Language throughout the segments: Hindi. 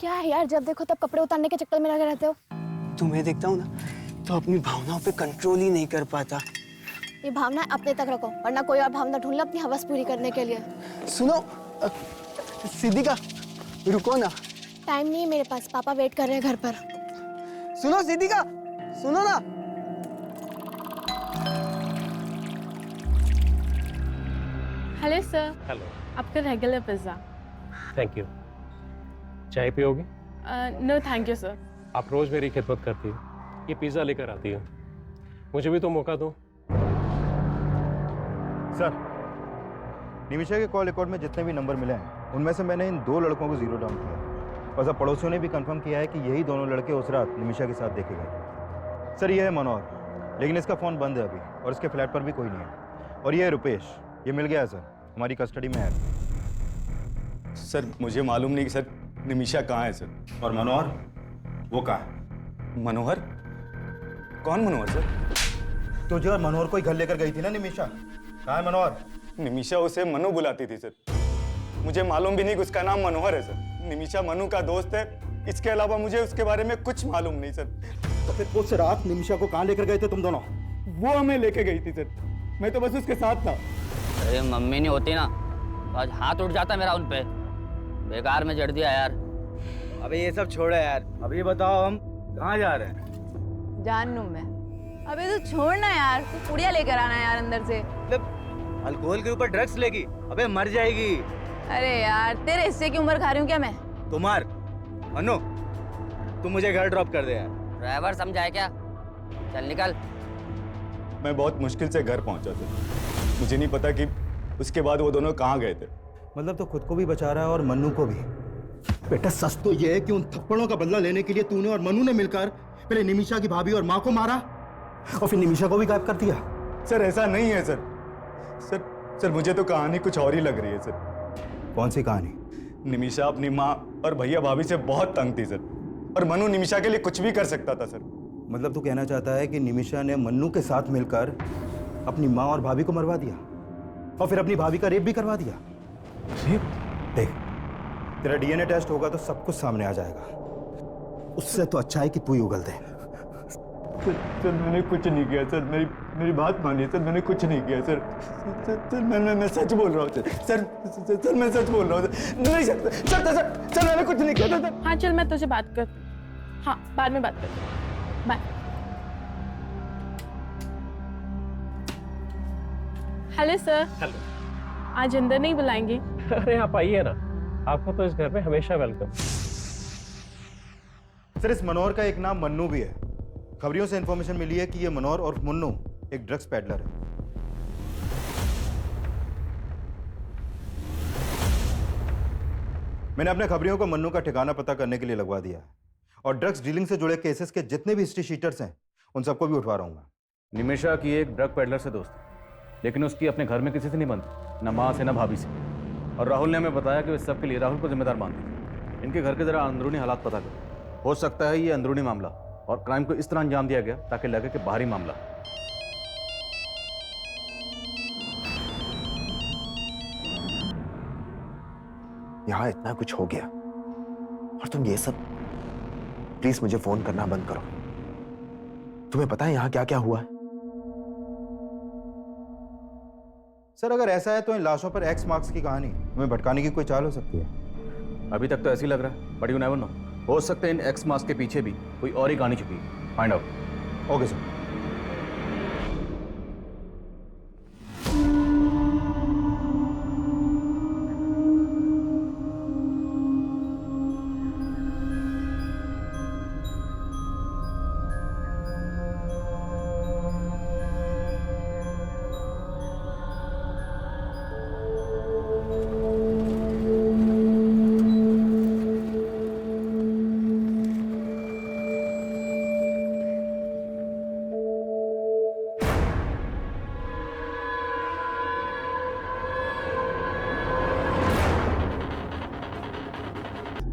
क्या है यार, जब देखो तब कपड़े उतारने के चक्कर में लगे रहते हो। तुम्हें देखता हूँ ना तो अपनी भावनाओं पे कंट्रोल ही नहीं कर पाता। ये भावना अपने तक रखो, वरना कोई और भावना ढूंढ लो अपनी हवस पूरी करने के लिए। सुनो सिद्धिका, रुको ना। टाइम नहीं है मेरे पास, पापा वेट कर रहे हैं घर पर। सुनो सिद्धिका, सुनो ना। Hello sir. हेलो। आपका रेगुलर पिज्ज़ा। Thank you. चाय पियोगी? No thank you sir. आप रोज मेरी खिदमत करती हो, ये पिज़्ज़ा लेकर आती हो, मुझे भी तो मौका दो। सर, निमिषा के कॉल रिकॉर्ड में जितने भी नंबर मिले हैं उनमें से मैंने इन 2 लड़कों को जीरो डाउन किया और सब पड़ोसियों ने भी कंफर्म किया है कि यही दोनों लड़के उस रात निमिषा के साथ देखे गए थे। सर, ये है मनोहर, लेकिन इसका फ़ोन बंद है अभी और इसके फ्लैट पर भी कोई नहीं है। और ये है रुपेश, ये मिल गया है सर, हमारी कस्टडी में है। सर मुझे मालूम नहीं कि सर निमिषा कहाँ है सर। और मनोहर, वो कहाँ है? मनोहर? कौन मनोहर सर? तुझे और मनोहर को ही घर लेकर गई थी ना निमिषा, कहाँ है मनोहर? निमिषा उसे मनु बुलाती थी सर, मुझे मालूम भी नहीं कि उसका नाम मनोहर है सर। निमिषा मनु का दोस्त है, इसके अलावा मुझे उसके बारे में कुछ मालूम नहीं सर। तो फिर उस रात निमिषा को कहाँ लेकर गए थे तुम दोनों? वो हमें लेके गई थी सर, मैं तो बस उसके साथ था। अरे मम्मी नहीं होती ना तो आज हाथ उठ जाता मेरा उन पे, बेकार में जड़ दिया यार। अबे ये सब छोड़ो यार, अब ये बताओ हम कहाँ जा रहे हैं? जान लूं मैं। अबे तू छोड़ ना यार, तू पुड़िया लेकर आना यार अंदर से। मतलब अल्कोहल के ऊपर ड्रग्स लेगी? अबे मर जाएगी। अरे यार, तेरे हिस्से की उम्र खा रही हूँ क्या मैं? तुम्हार अनु, तुम मुझे घर ड्रॉप कर दे यार। ड्राइवर समझाए क्या? चल निकल। मैं बहुत मुश्किल से घर पहुंचा सर, मुझे नहीं पता कि उसके बाद वो दोनों कहाँ गए थे। मतलब तो खुद को भी बचा रहा है और मन्नू को भी। बेटा सच तो ये है कि उन थप्पड़ों का बदला लेने के लिए तूने और मन्नू ने मिलकर पहले निमिषा की भाभी और माँ को मारा और फिर निमिषा को भी गायब कर दिया। सर ऐसा नहीं है सर। सर मुझे तो कहानी कुछ और ही लग रही है सर। कौन सी कहानी? निमिषा अपनी माँ और भैया भाभी से बहुत तंग थी सर, और मनु निमिषा के लिए कुछ भी कर सकता था सर। मतलब तू कहना चाहता है कि निमिषा ने मन्नू के साथ मिलकर अपनी माँ और भाभी को मरवा दिया और फिर अपनी भाभी का रेप भी करवा दिया? देख, तेरा डीएनए टेस्ट होगा तो सब कुछ सामने आ जाएगा। उससे तो अच्छा है कि तू ही उगल दे। सर मैंने कुछ नहीं किया सर, मेरी बात मानिए सर, मैंने कुछ नहीं किया सर। मैं सच बोल रहा हूँ सर, मैं सच बोल रहा हूँ सर। नहीं सर मैंने कुछ नहीं किया सर। हाँ चल, मैं तुझे बात करती हूँ। हाँ बाद में बात करती हूँ, बाय। Hello sir. हेलो। आज अंदर नहीं बुलाएंगे? अरे आप आइए ना, आपको तो इस घर में हमेशा वेलकम। सर, इस मनोहर का एक नाम मन्नू भी है। खबरियों से इंफॉर्मेशन मिली है कि ये मनोहर और मुन्नू एक ड्रग्स पैडलर है। मैंने अपने खबरियों को मन्नू का ठिकाना पता करने के लिए लगवा दिया है और ड्रग्स डीलिंग से जुड़े केसेस के जितने भी हिस्ट्री शीटर्स हैं उन सबको भी उठवा रहा हूँ। निमिषा की एक ड्रग पेडलर से दोस्ती, लेकिन उसकी अपने घर में किसी से नहीं बनती, न माँ से न भाभी से। और राहुल ने हमें बताया कि इस सब के लिए राहुल को जिम्मेदार मानते हैं। इनके घर के जरा अंदरूनी हालात पता करो, हो सकता है ये अंदरूनी मामला और क्राइम को इस तरह अंजाम दिया गया ताकि लगे कि बाहरी मामला। यहाँ इतना कुछ हो गया और तुम ये सब, प्लीज मुझे फोन करना बंद करो। तुम्हें पता है यहाँ क्या क्या हुआ है? सर, अगर ऐसा है तो इन लाशों पर एक्स मार्क्स की कहानी हमें भटकाने की कोई चाल हो सकती है। अभी तक तो ऐसे ही लग रहा है, बट यू नेवर नो, हो सकता है इन एक्स मार्क्स के पीछे भी कोई और ही कहानी छुपी है। Find out. Okay sir.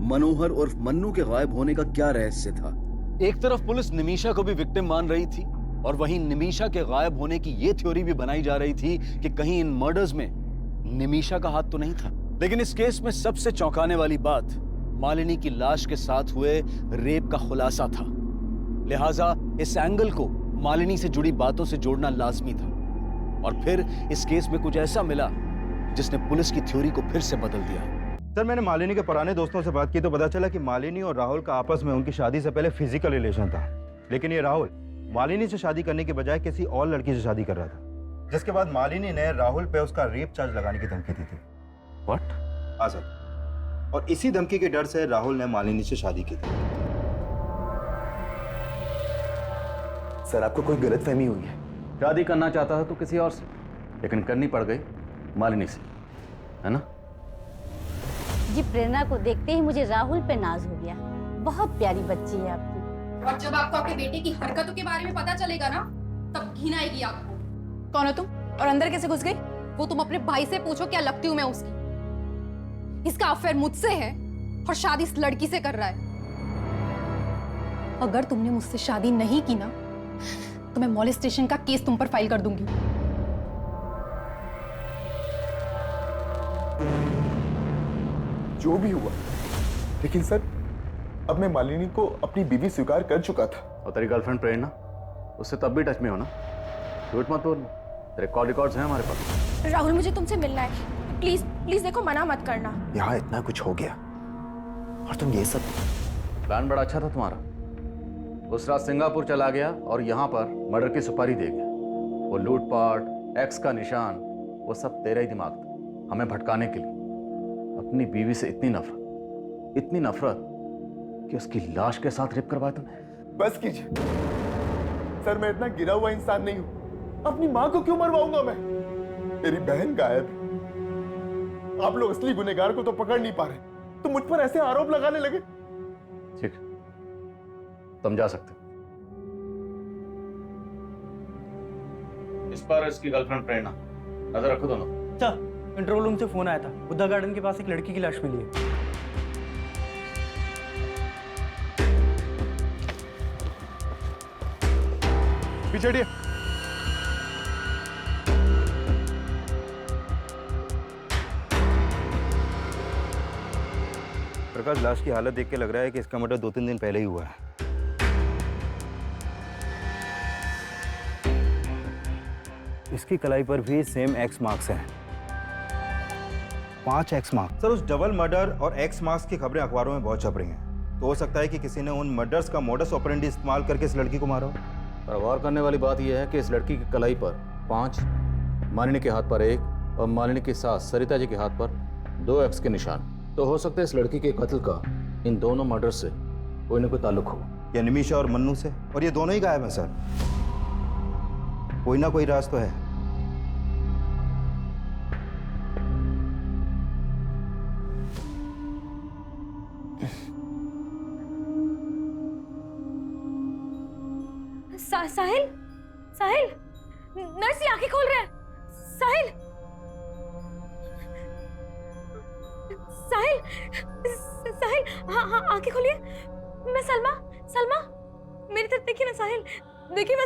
Manohar और मन्नू के गायब होने का क्या रहस्य था? एक तरफ पुलिस निमिषा को भी विक्टिम मान रही थी और वहीं निमिषा के गायब होने की ये थ्योरी भी बनाई जा रही थी कि कहीं इन मर्डर्स में निमिषा का हाथ तो नहीं था। लेकिन इस केस में सबसे चौंकाने वाली बात मालिनी की लाश के साथ हुए रेप का खुलासा था। लिहाजा इस एंगल को मालिनी से जुड़ी बातों से जोड़ना लाजमी था। और फिर इस केस में कुछ ऐसा मिला जिसने पुलिस की थ्योरी को फिर से बदल दिया। सर, मैंने मालिनी के पुराने दोस्तों से बात की तो पता चला कि मालिनी और राहुल का आपस में उनकी शादी से पहले फिजिकल रिलेशन था। लेकिन ये राहुल मालिनी से शादी करने के बजाय किसी और लड़की से शादी कर रहा था, जिसके बाद मालिनी ने राहुल पे उसका रेप चार्ज लगाने की धमकी दी थी। व्हाट? हाँ सर, और इसी धमकी के डर से राहुल ने मालिनी से शादी की थी। सर, आपको कोई गलतफहमी हुई है। शादी करना चाहता था तो किसी और से, लेकिन करनी पड़ गई मालिनी से, है ना? जी, प्रेरणा को देखते ही मुझे राहुल पे नाज हो गया। बहुत प्यारी बच्ची है आपकी। और जब आपको आपके बेटे की हरकतों के बारे में पता चलेगा ना, तब घिन आएगी आपको। कौन हो तुम और अंदर कैसे घुस गई? वो तुम अपने भाई से पूछो, क्या लगती हूँ मैं उसकी। इसका अफेयर मुझसे है और शादी इस लड़की से कर रहा है। अगर तुमने मुझसे शादी नहीं की ना, तो मैं मॉलेस्टेशन का केस तुम पर फाइल कर दूंगी। जो भी हुआ, लेकिन सर अब मैं मालिनी को अपनी बीवी स्वीकार कर चुका था। और तेरी गर्लफ्रेंड प्रेरणा, उससे तब भी टच में हो ना? झूठ मत बोल, तेरे कॉल रिकॉर्ड्स हैं हमारे पास। राहुल, मुझे तुमसे मिलना है, प्लीज प्लीज। देखो, मना मत करना। यहाँ इतना कुछ हो गया और तुम ये सब। प्लान बड़ा अच्छा था तुम्हारा। उस रात सिंगापुर चला गया और यहाँ पर मर्डर की सुपारी दे गया। वो लूटपाट, एक्स का निशान, वो सब तेरा ही दिमाग था, हमें भटकाने के लिए। अपनी बीवी से इतनी नफरत कि उसकी लाश के साथ रेप करवाया तुमने। बस कीजिए सर, मैं इतना गिरा हुआ इंसान नहीं हूं। अपनी मां को क्यों मरवाऊंगा मैं? मेरी बहन गायब है। आप लोग असली गुनहगार को तो पकड़ नहीं पा रहे, तो मुझ पर ऐसे आरोप लगाने लगे। ठीक, तुम जा सकते। इस पर इसकी गर्लफ्रेंड प्रेरणा, नजर रखो दोनों। कंट्रोल रूम से फोन आया था, बुद्धा गार्डन के पास एक लड़की की लाश मिली है। पीछे हटिए। प्रकाश, लाश की हालत देख के लग रहा है कि इसका मर्डर 2-3 दिन पहले ही हुआ है। इसकी कलाई पर भी सेम एक्स मार्क्स हैं, 5 एक्स मार्क्स। सर, उस डबल मर्डर और एक्स मार्क्स की खबरें अखबारों में बहुत छप रही हैं, तो हो सकता है कि किसी ने उन मर्डर्स का मोडस ऑपरेंडी इस्तेमाल करके इस लड़की को मारा हो। पर गौर करने वाली बात यह है कि इस लड़की की कलाई पर 5, मालिनी के हाथ पर 1 और मालिनी की सास सरिता जी के हाथ पर 2 एक्स के निशान। तो हो सकता है इस लड़की के कत्ल का इन दोनों मर्डर से कोई ना कोई ताल्लुक हो, या निमिषा और मन्नू से। और ये दोनों ही गायब हैं सर। कोई ना कोई राज तो है। साहिल, साहिल, नर्स, आंखें खोल रहे हैं। साहिल, साहिल, साहिल, हाँ हाँ, आंखें खोलिए। मैं सलमा, सलमा, मेरी तरफ देखिए ना साहिल, देखिए मैं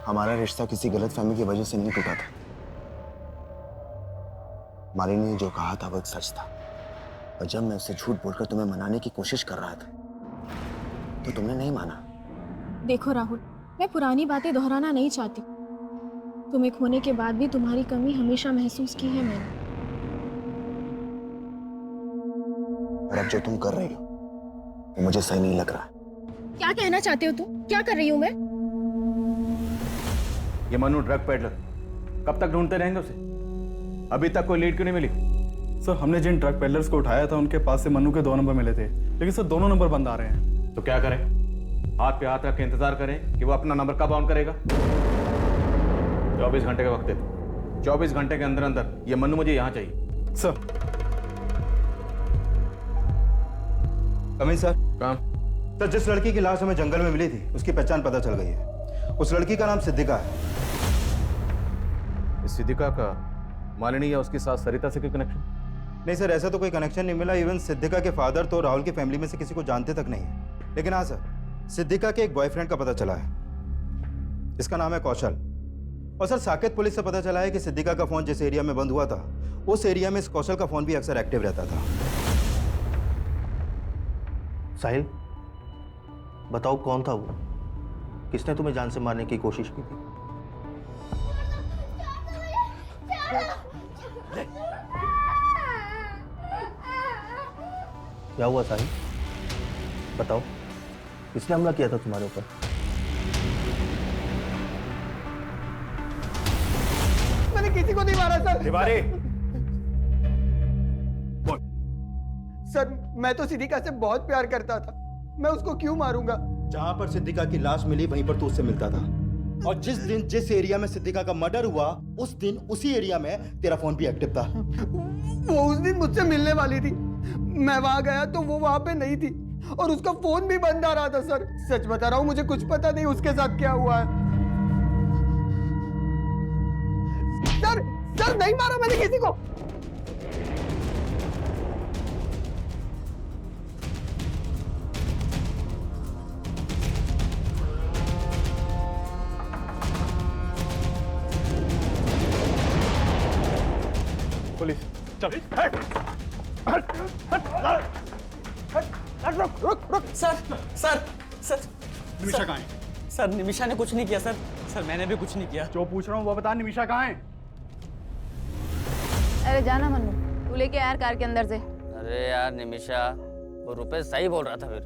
हमारा रिश्ता किसी गलतफहमी की वजह से नहीं टूटा था। मालिनी ने जो कहा था वो एक सच था, और जब मैं उसे झूठ बोलकर तुम्हें मनाने की कोशिश कर रहा था तो तुमने नहीं माना। देखो राहुल, मैं पुरानी बातें दोहराना नहीं चाहती। तुम्हें खोने के बाद भी तुम्हारी कमी हमेशा महसूस की है मैंने। और अब जो तुम कर रही हो वो मुझे सही नहीं लग रहा। क्या कहना चाहते हो तुम? क्या कर रही हूँ मैं? ये मनु ड्रग पेडलर, कब तक ढूंढते रहेंगे उसे? अभी तक कोई लीड क्यों नहीं मिली? सर, हमने जिन ड्रग पेडलर्स को उठाया था उनके पास से मन्नू के 2 नंबर मिले थे, लेकिन सर दोनों नंबर बंद आ रहे हैं। तो क्या करें? हाथ पे हाथ रख के इंतजार करें कि वो अपना नंबर कब ऑन करेगा? 24 घंटे का वक्त देते। 24 घंटे के अंदर अंदर ये मन्नू मुझे यहाँ चाहिए। Sir, coming sir. काम? सर, जिस लड़की की लाश हमें जंगल में मिली थी उसकी पहचान पता चल गई है। उस लड़की का नाम सिद्धिका है। इस सिद्धिका का मालिनी या उसकी सास सरिता से कोई कनेक्शन? नहीं सर, ऐसा तो कोई कनेक्शन नहीं मिला। इवन सिद्धिका के फादर तो राहुल की फैमिली में से किसी को जानते तक नहीं है। लेकिन हाँ सर, सिद्धिका के एक बॉयफ्रेंड का पता चला है। इसका नाम है कौशल, और सर साकेत पुलिस से पता चला है कि सिद्दीका का फोन जिस एरिया में बंद हुआ था उस एरिया में इस कौशल का फोन भी अक्सर एक्टिव रहता था। साहिल, बताओ कौन था वो? किसने तुम्हें जान से मारने की कोशिश की थी? क्या हुआ साहिल? बताओ, किसने हमला किया था तुम्हारे ऊपर? मैंने किसी को नहीं मारा सर। तिवारी, सर मैं तो सिद्दीका से बहुत प्यार करता था, मैं उसको क्यों मारूंगा? जहां पर सिद्दीका की लाश मिली वहीं पर तू उससे मिलता था, और जिस दिन जिस एरिया में सिद्दीका का मर्डर हुआ उस दिन उसी एरिया में तेरा फोन भी एक्टिव था। वो उस दिन मुझसे मिलने वाली थी, मैं वहां गया तो वो वहां पे नहीं थी और उसका फोन भी बंद आ रहा था। सर सच बता रहा हूं, मुझे कुछ पता नहीं उसके साथ क्या हुआ है। सर नहीं मारा मैंने किसी को। पुलिस, चल रुक सर निमिषा कहाँ है? सर निमिषा ने कुछ नहीं किया सर मैंने भी कुछ नहीं किया। जो पूछ रहा हूँ वो बता, निमिषा कहाँ है? अरे जाना मन्नू, तू लेके यार कार के अंदर से। अरे यार निमिषा, वो रुपेश सही बोल रहा था। फिर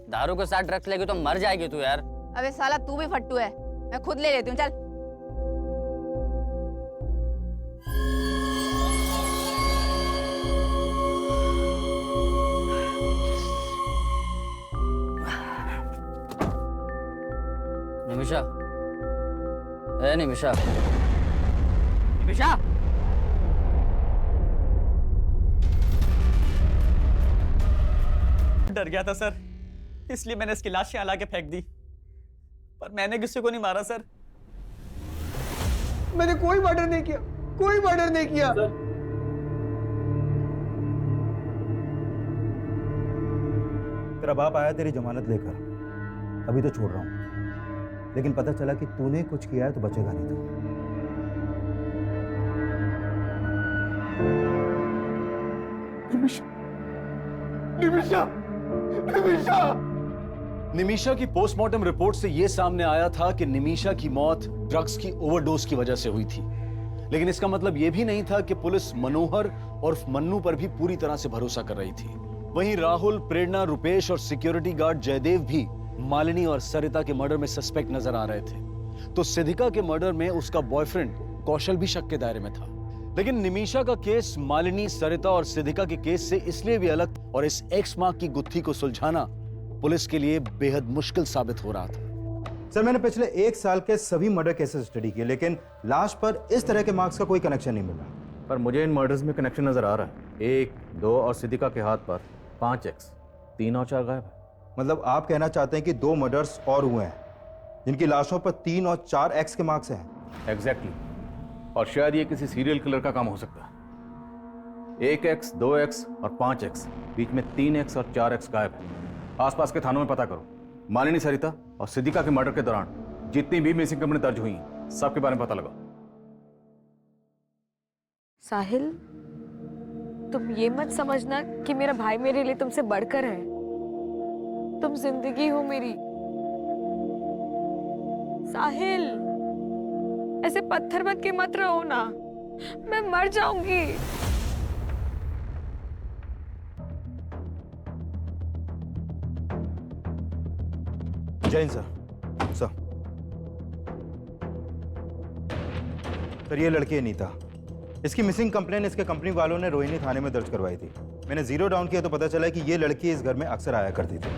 दारू के साथ ड्रग्स लेगी तो मर जाएगी तू यार। अबे साला तू भी फट्टू है, मैं खुद ले लेती हूँ, चल। निमिषा, ए निमिषा, निमिषा, डर गया था सर, इसलिए मैंने इसकी लाश यहाँ लाके फेंक दी, पर मैंने किसी को नहीं मारा सर। मैंने कोई मर्डर नहीं किया, कोई मर्डर नहीं किया। तेरा बाप आया तेरी जमानत लेकर, अभी तो छोड़ रहा हूं, लेकिन पता चला कि तूने कुछ किया है तो बचेगा नहीं तू। निमिषा की पोस्टमार्टम रिपोर्ट से यह सामने आया था कि निमिषा की मौत ड्रग्स की ओवरडोज की वजह से हुई थी, लेकिन इसका मतलब यह भी नहीं था कि पुलिस मनोहर और मन्नू पर भी पूरी तरह से भरोसा कर रही थी। वहीं राहुल, प्रेरणा, रुपेश और सिक्योरिटी गार्ड जयदेव भी मालिनी और सरिता के मर्डर में सस्पेक्ट नजर आ रहे थे। तो सिद्दीका के मर्डर में उसका बॉयफ्रेंड कौशल भी शक के दायरे में था। लेकिन निमिषा का केस मालिनी, सरिता और सिद्दीका के केस से इसलिए भी अलग, और इस एक्स मार्क की गुत्थी को सुलझाना पुलिस के लिए बेहद मुश्किल साबित हो रहा था। सर मैंने पिछले 1 साल के सभी मर्डर केसेस स्टडी किए, लेकिन लाश पर इस तरह के मार्क्स का कोई कनेक्शन नहीं मिला। पर मुझे इन मर्डर्स में कनेक्शन नजर आ रहा है। 1, 2 और सिद्दीका के हाथ पर 5x, 3 और 4 गायब है। मतलब आप कहना चाहते हैं कि 2 मर्डर्स और हुए हैं जिनकी लाशों पर 3 और 4 एक्स के मार्क्स हैं? एग्जैक्टली, और शायद ये किसी सीरियल किलर का काम हो सकता है। 1x, 2x और 5x, बीच में 3x और 4x गायब है। आसपास के थानों में पता करो। मालिनी, सरिता और सिद्दीका के मर्डर के दौरान जितनी भी मिसिंग कंप्लेंट दर्ज हुई हैं, सबके बारे में पता लगाओ। साहिल, तुम ये मत समझना कि मेरा भाई मेरे लिए तुमसे बढ़कर है। तुम जिंदगी हो मेरी। साहिल, ऐसे पत्थर बन के मत रहो ना, मैं मर जाऊंगी। जैन सर, सर ये लड़की है नीता। इसकी मिसिंग कंप्लेंट इसके कंपनी वालों ने रोहिणी थाने में दर्ज करवाई थी। मैंने जीरो डाउन किया तो पता चला कि ये लड़की इस घर में अक्सर आया करती थी।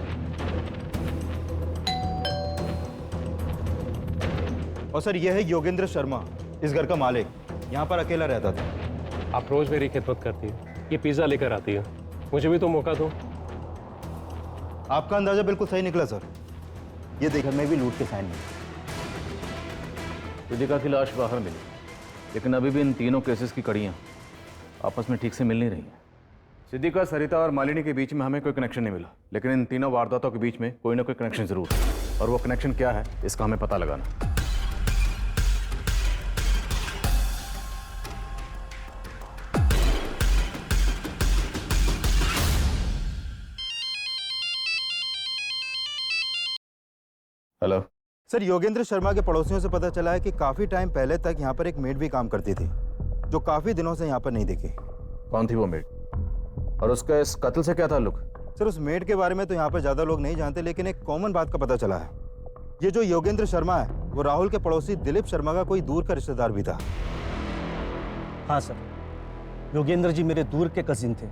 और सर ये है योगेंद्र शर्मा, इस घर का मालिक, यहाँ पर अकेला रहता था। आप रोज मेरी खिदमत करती है, ये पिज्जा लेकर आती है, मुझे भी तो मौका दो। आपका अंदाजा बिल्कुल सही निकला सर। ये देखकर मैं भी लूट के साइन नहीं। सिद्दीका की लाश बाहर मिली, लेकिन अभी भी इन तीनों केसेस की कड़ियाँ आपस में ठीक से मिल नहीं रही हैं। सिद्दीका, सरिता और मालिनी के बीच में हमें कोई कनेक्शन नहीं मिला, लेकिन इन तीनों वारदातों के बीच में कोई ना कोई कनेक्शन जरूर है, और वो कनेक्शन क्या है इसका हमें पता लगाना। हेलो सर, योगेंद्र शर्मा के पड़ोसियों से पता चला है कि काफी टाइम पहले तक यहाँ पर एक मेड भी काम करती थी, जो काफी दिनों से यहाँ पर नहीं दिखी। कौन थी वो मेड और उसका इस कत्ल से क्या ताल्लुक? सर, उस मेड के बारे में तो यहाँ पर ज्यादा लोग नहीं जानते, लेकिन एक कॉमन बात का पता चला है। ये जो योगेंद्र शर्मा है वो राहुल के पड़ोसी दिलीप शर्मा का कोई दूर का रिश्तेदार भी था। हाँ सर, योगेंद्र जी मेरे दूर के कजिन थे।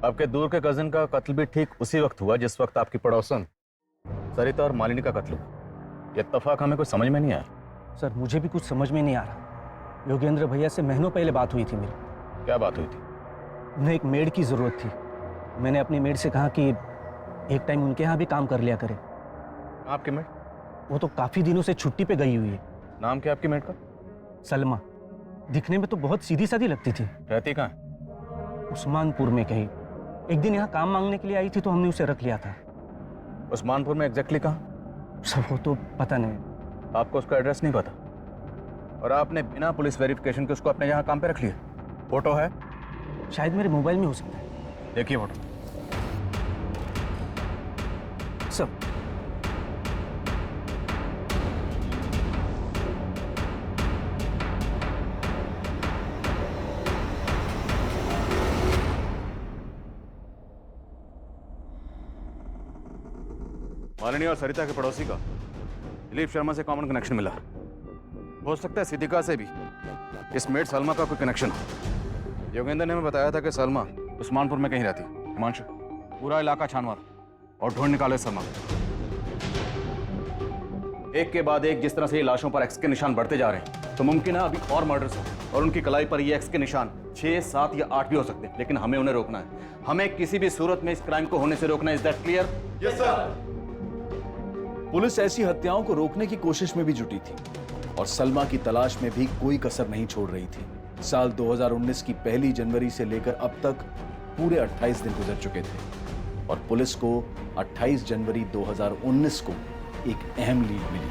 आपके दूर के कजिन का कत्ल भी ठीक उसी वक्त हुआ जिस वक्त आपकी पड़ोसन सरिता और मालिनी का कत्ल हुआ। ये इत्तेफाक हमें कुछ समझ में नहीं आया। सर मुझे भी कुछ समझ में नहीं आ रहा। योगेंद्र भैया से महीनों पहले बात हुई थी मेरी। क्या बात हुई थी? उन्हें एक मेड की ज़रूरत थी। मैंने अपनी मेड से कहा कि एक टाइम उनके यहाँ भी काम कर लिया करे। आपकी मेड? वो तो काफ़ी दिनों से छुट्टी पे गई हुई है। नाम क्या आपकी मेड का? सलमा। दिखने में तो बहुत सीधी सादी लगती थी। रहती कहाँ है? उस्मानपुर में कहीं। एक दिन यहाँ काम मांगने के लिए आई थी तो हमने उसे रख लिया था। उस्मानपुर में एग्जैक्टली कहाँ? सब वो तो पता नहीं। आपको उसका एड्रेस नहीं पता और आपने बिना पुलिस वेरिफिकेशन के उसको अपने यहाँ काम पे रख लिया? फोटो है? शायद मेरे मोबाइल में हो सकता है। देखिए फोटो। सब मालिनी और सरिता के पड़ोसी का दिलीप शर्मा से कॉमन कनेक्शन मिला। हो सकता है सिद्दीका से भी इस मेड सलमा का कोई कनेक्शन हो। योगेंद्र ने हमें बताया था कि सलमा उस्मानपुर में कहीं रहती। हिमांशु, पूरा इलाका छान मार और ढूंढ निकाले सलमा। एक के बाद एक जिस तरह से ये लाशों पर एक्स के निशान बढ़ते जा रहे हैं तो मुमकिन है अभी और मर्डर्स हो और उनकी कलाई पर ये एक्स के निशान 6, 7 या 8 भी हो सकते हैं। लेकिन हमें उन्हें रोकना है। हमें किसी भी सूरत में इस क्राइम को होने से रोकना है। Is that clear? Yes sir. Police ऐसी हत्याओं को रोकने की कोशिश में भी जुटी थी और सलमा की तलाश में भी कोई कसर नहीं छोड़ रही थी। साल 2019 की 1 जनवरी से लेकर अब तक पूरे 28 दिन गुजर चुके थे और पुलिस को 28 जनवरी 2019 को एक अहम लीड मिली।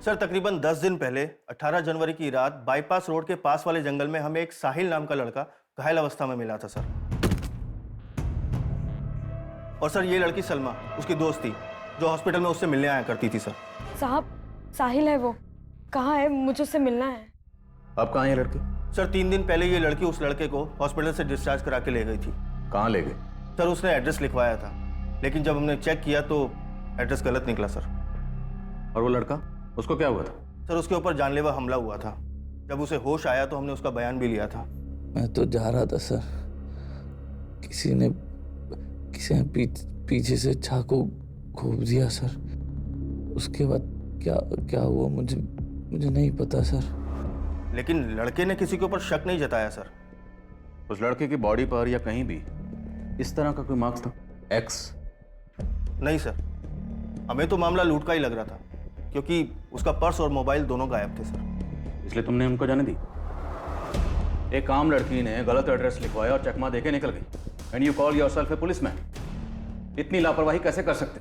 सर, तकरीबन 10 दिन पहले 18 जनवरी की रात बाईपास रोड के पास वाले जंगल में हमें एक साहिल नाम का लड़का घायल अवस्था में मिला था सर। और सर, ये लड़की सलमा उसकी दोस्त थी जो हॉस्पिटल में उससे मिलने आया करती थी सर। साहब, साहिल है वो। कहाँ है? मुझे उससे मिलना है। अब कहाँ है लड़की? सर, 3 दिन पहले ये लड़की उस लड़के को हॉस्पिटल से डिस्चार्ज करा के ले गई थी। कहाँ ले गई? सर, उसने एड्रेस लिखवाया था लेकिन जब हमने चेक किया तो एड्रेस गलत निकला सर। और वो लड़का, उसको क्या हुआ था? सर, उसके ऊपर जानलेवा हमला हुआ था। जब उसे होश आया तो हमने उसका बयान भी लिया था। मैं तो जा रहा था सर, किसी ने पीछे से चाकू घोंप दिया सर। उसके बाद क्या हुआ मुझे नहीं पता सर। लेकिन लड़के ने किसी के ऊपर शक नहीं जताया सर। उस लड़के की बॉडी पर या कहीं भी इस तरह का कोई मार्क्स था? एक्स? नहीं सर, हमें तो मामला लूट का ही लग रहा था क्योंकि उसका पर्स और मोबाइल दोनों गायब थे सर। इसलिए तुमने उनको जाने दी? एक आम लड़की ने गलत एड्रेस लिखवाया और चकमा देके निकल गई and you call yourself A policeman. इतनी लापरवाही कैसे कर सकते?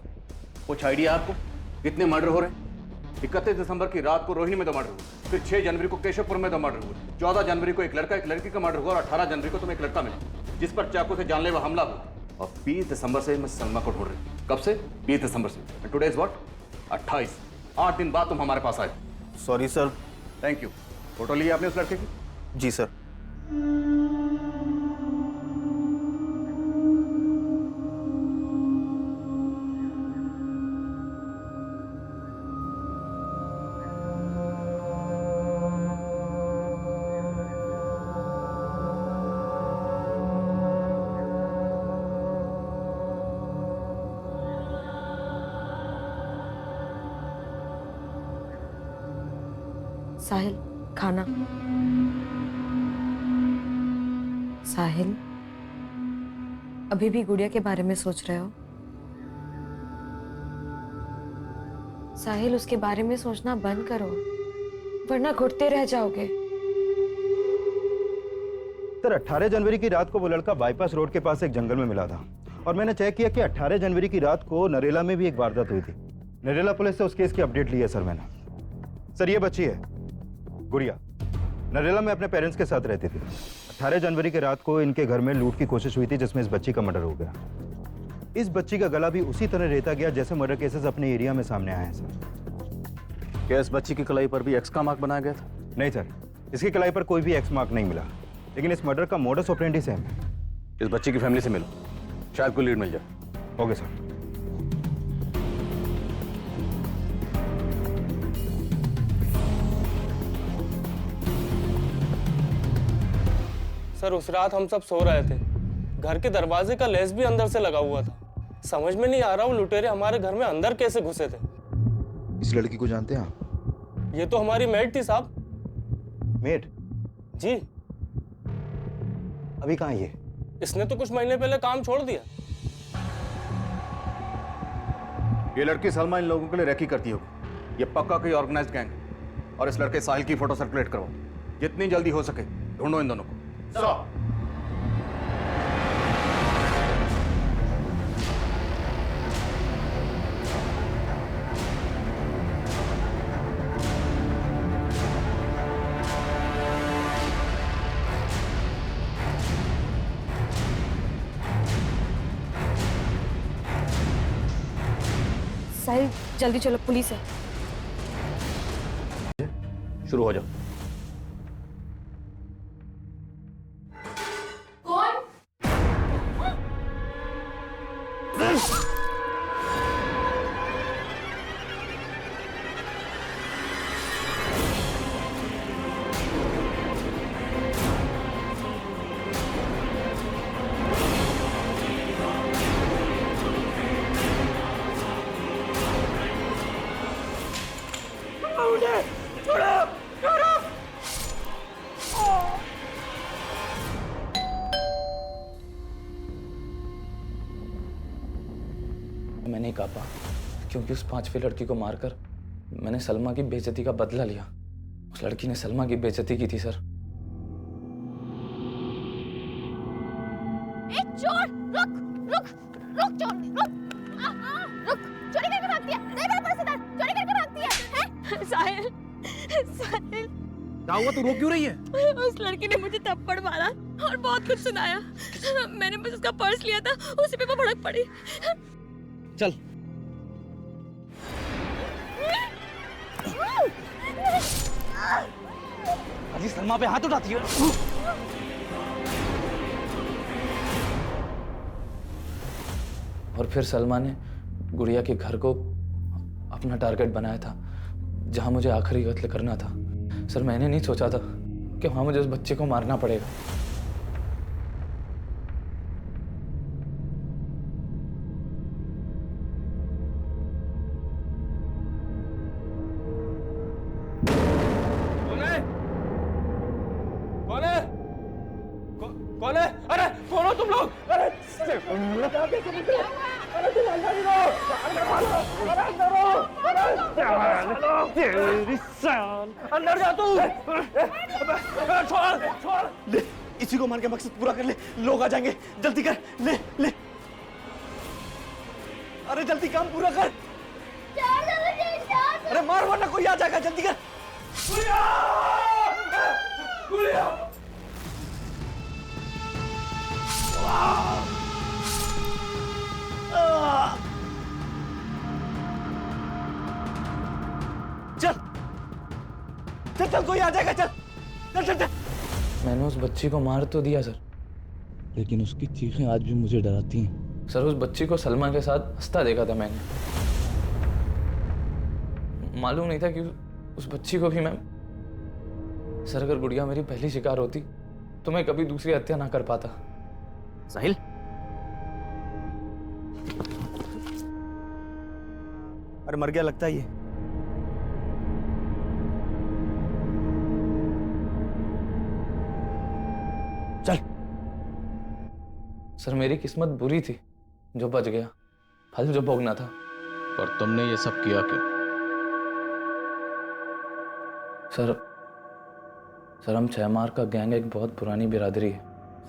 कुछ आइडिया आपको? कितने मर्डर हो रहे हैं? 31 दिसंबर की रात को रोहिणी में 2 मर्डर हुए, फिर 6 जनवरी को केशवपुर में 2 मर्डर हुए, 14 जनवरी को एक लड़का एक लड़की का मर्डर हुआ और 18 जनवरी को तुम्हें एक लड़का मिला जिस पर चाकू से जानलेवा हमला हुआ। और 20 दिसंबर से मैं सलमा को ढूंढ रही हूँ। कब से? 20 दिसंबर से। Today is what? 28। 8 दिन बाद तुम हमारे पास आए। Sorry sir. Thank you. Photo ली आपने उस लड़के की? जी सर। साहिल, खाना। साहिल, अभी भी गुड़िया के बारे में सोच रहे हो? साहिल, उसके बारे में सोचना बंद करो वरना घुटते रह जाओगे। सर, 18 जनवरी की रात को वो लड़का बाईपास रोड के पास एक जंगल में मिला था और मैंने चेक किया कि 18 जनवरी की रात को नरेला में भी एक वारदात हुई थी। नरेला पुलिस से उस केस की अपडेट ली है सर मैंने। सर, ये बच्ची है गुड़िया, नरेला में अपने पेरेंट्स के साथ रहती थी। 18 जनवरी की रात को इनके घर में लूट की कोशिश हुई थी जिसमें इस बच्ची का मर्डर हो गया। इस बच्ची का गला भी उसी तरह रेता गया जैसे मर्डर केसेस अपने एरिया में सामने आए हैं सर। क्या इस बच्ची की कलाई पर भी एक्स का मार्क बनाया गया था? नहीं सर, इसकी कलाई पर कोई भी एक्स मार्क नहीं मिला, लेकिन इस मर्डर का मोडस ऑपरेंडी सेम है। इस बच्ची की फैमिली से मिलो, शायद कोई लीड मिल जाए। Okay sir. सर उस रात हम सब सो रहे थे, घर के दरवाजे का लेस भी अंदर से लगा हुआ था। समझ में नहीं आ रहा वो लुटेरे हमारे घर में अंदर कैसे घुसे थे। इस लड़की को जानते हैं आप? ये तो हमारी मेड थी साहब। मेड? जी। अभी कहाँ है ये? इसने तो कुछ महीने पहले काम छोड़ दिया। ये लड़की सलमा इन लोगों के लिए रैकी करती होगी। ये पक्का कोई ऑर्गेनाइज्ड गैंग है। और इस लड़के साहिल की फोटो सर्कुलेट करवाओ, जितनी जल्दी हो सके ढूंढो इन दोनों को। साहिल जल्दी चलो, पुलिस है। शुरू हो जाओ। कौन? मैं नहीं कांपा क्योंकि उस 5वीं लड़की को मारकर मैंने सलमा की बेइज्जती का बदला लिया। उस लड़की ने सलमा की बेइज्जती की थी सर। चोर, रुक रुक रुक चोर, रुक रुक, चोरी करके भागती है। दे मेरा पर्स इधर, चोरी करके भागती है, हैं? साहिल, साहिल क्या हुआ? तू रो क्यों रही है? उस लड़की ने मुझे थप्पड़ मारा और बहुत कुछ सुनाया। मैंने बस उसका पर्स लिया था, उसी पे वो भड़क पड़ी। चल। अजी सलमा पे हाथ उठाती है। और फिर सलमा ने गुड़िया के घर को अपना टारगेट बनाया था, जहां मुझे आखिरी कत्ल करना था। सर मैंने नहीं सोचा था कि वहां मुझे उस बच्चे को मारना पड़ेगा। कौन है? अरे कौन हो तुम लोग? अरे अंदर जा तू। छोड़ छोड़, ले इसी को मार के मकसद पूरा कर ले, लोग आ जाएंगे। जल्दी कर, ले ले। अरे जल्दी काम पूरा कर। अरे मार वरना कोई आ जाएगा, जल्दी कर। गुड़िया! गुड़िया! चल चल चल, कोई आ जाएगा, चल चल चल चल। मैंने उस बच्ची को मार तो दिया सर, लेकिन उसकी चीखें आज भी मुझे डराती हैं। सर उस बच्ची को सलमा के साथ हंसता देखा था मैंने। मालूम नहीं था कि उस बच्ची को भी मैं। सर अगर गुड़िया मेरी पहली शिकार होती तो मैं कभी दूसरी हत्या ना कर पाता। साहिल, अरे मर गया लगता है ये। चल। सर मेरी किस्मत बुरी थी जो बच गया, फल जो भोगना था। पर तुमने ये सब किया क्यों? सर हम छैमार का गैंग एक बहुत पुरानी बिरादरी है।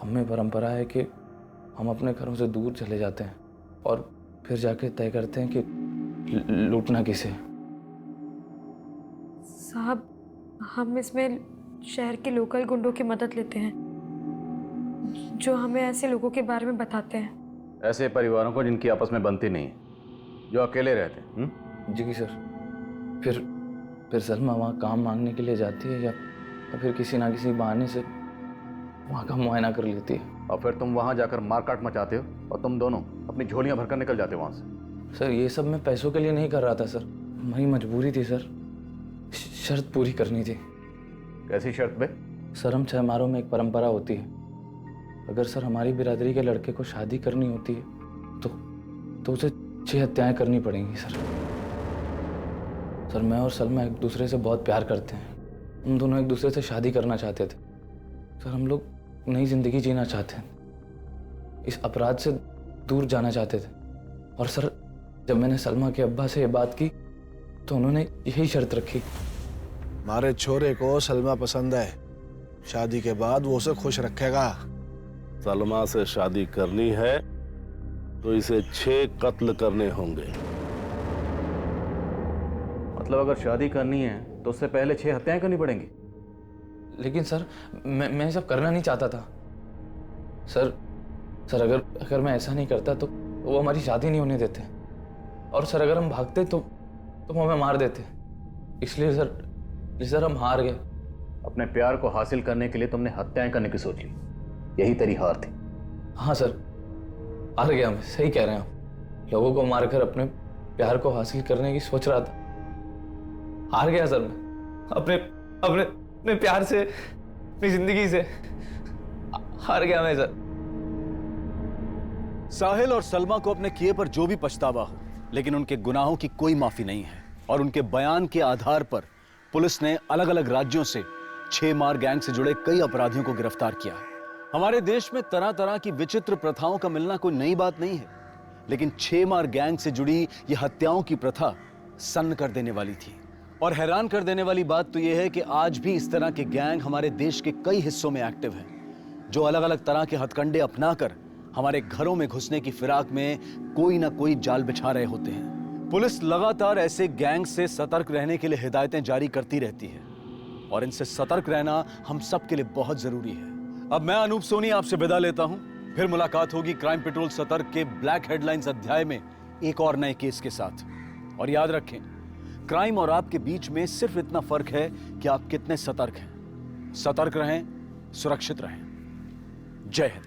हम में परंपरा है कि हम अपने घरों से दूर चले जाते हैं और फिर जाके तय करते हैं कि लूटना किसे। साहब हम इसमें शहर के लोकल गुंडों की मदद लेते हैं जो हमें ऐसे लोगों के बारे में बताते हैं। ऐसे परिवारों को जिनकी आपस में बनती नहीं है, जो अकेले रहते हैं। जी सर। फिर सलमा वहाँ काम मांगने के लिए जाती है या फिर किसी ना किसी बहाने से वहाँ का मुआयना कर लेती है। और फिर तुम वहाँ जाकर मारकाट मचाते हो और तुम दोनों अपनी झोलियाँ भरकर निकल जाते हो वहाँ से। सर ये सब मैं पैसों के लिए नहीं कर रहा था सर, हमारी मजबूरी थी सर, शर्त पूरी करनी थी। कैसी शर्त बे? सर हम 6 मारों में एक परंपरा होती है, अगर सर हमारी बिरादरी के लड़के को शादी करनी होती है तो उसे 6 हत्याएं करनी पड़ेंगी सर। सर मैं और सलमा एक दूसरे से बहुत प्यार करते हैं, हम दोनों एक दूसरे से शादी करना चाहते थे सर, हम लोग नई जिंदगी जीना चाहते हैं, इस अपराध से दूर जाना चाहते थे। और सर जब मैंने सलमा के अब्बा से ये बात की तो उन्होंने यही शर्त रखी। हमारे छोरे को सलमा पसंद है, शादी के बाद वो उसे खुश रखेगा। सलमा से शादी करनी है तो इसे 6 कत्ल करने होंगे। मतलब अगर शादी करनी है तो उससे पहले 6 हत्याएं करनी पड़ेंगी? लेकिन सर मैं सब करना नहीं चाहता था सर अगर मैं ऐसा नहीं करता तो वो हमारी शादी नहीं होने देते, और सर अगर हम भागते तो वो हमें मार देते, इसलिए सर हम हार गए। अपने प्यार को हासिल करने के लिए तुमने हत्याएं करने की सोच ली, यही तेरी हार थी? हाँ सर हार गया मैं, सही कह रहे हैं आप, लोगों को मारकर अपने प्यार को हासिल करने की सोच रहा था, हार गया सर मैं, अपने प्यार से, अपनी जिंदगी से हार गया मैं सर। साहिल और सलमा को अपने किए पर जो भी पछतावा हो, लेकिन उनके गुनाहों की कोई माफी नहीं है, और उनके बयान के आधार पर पुलिस ने अलग अलग राज्यों से 6 मार गैंग से जुड़े कई अपराधियों को गिरफ्तार किया है। हमारे देश में तरह तरह की विचित्र प्रथाओं का मिलना कोई नई बात नहीं है, लेकिन 6 मार गैंग से जुड़ी यह हत्याओं की प्रथा सन्न कर देने वाली थी। और हैरान कर देने वाली बात तो यह है कि आज भी इस तरह के गैंग हमारे देश के कई हिस्सों में एक्टिव हैं, जो अलग अलग तरह के हथकंडे अपनाकर हमारे घरों में घुसने की फिराक में कोई ना कोई जाल बिछा रहे होते हैं। पुलिस लगातार ऐसे गैंग से सतर्क रहने के लिए हिदायतें जारी करती रहती है, और इनसे सतर्क रहना हम सब के लिए बहुत जरूरी है। अब मैं अनूप सोनी आपसे विदा लेता हूं, फिर मुलाकात होगी क्राइम पेट्रोल सतर्क के ब्लैक हेडलाइंस अध्याय में एक और नए केस के साथ। और याद रखें, क्राइम और आपके बीच में सिर्फ इतना फर्क है कि आप कितने सतर्क हैं। सतर्क रहें, सुरक्षित रहें। जय हिंद।